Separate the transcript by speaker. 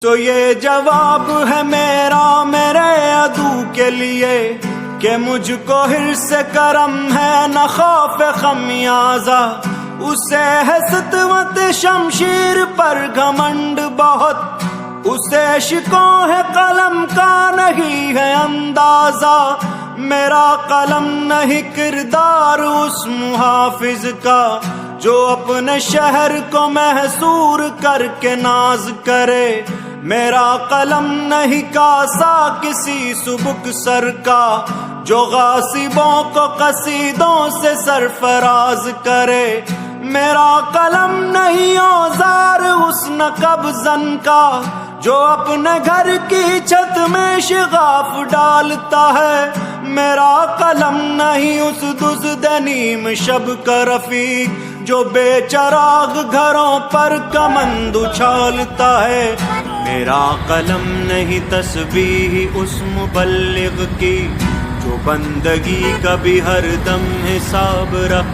Speaker 1: تو یہ جواب ہے میرا میرے عدو کے لیے کہ مجھ کو حرص کرم ہے نہ خوف خمیازہ، اسے ہے سطوت شمشیر پر گھمنڈ بہت، اسے عشقوں ہے قلم کا نہیں ہے اندازہ، میرا قلم نہیں کردار اس محافظ کا جو اپنے شہر کو محصور کر کے ناز کرے، میرا قلم نہیں کاسا کسی سبک سر کا جو غاصبوں کو قصیدوں سے سرفراز کرے، میرا قلم نہیں اوزار اس نقب زن کا جو اپنے گھر کی چھت میں شغاف ڈالتا ہے، میرا قلم نہیں اس دزد نیم شب کا رفیق جو بے چراغ گھروں پر کمند اچھالتا ہے، میرا قلم نہیں تسبیح اس مبلغ کی جو بندگی کا بھی ہر دم حساب رکھ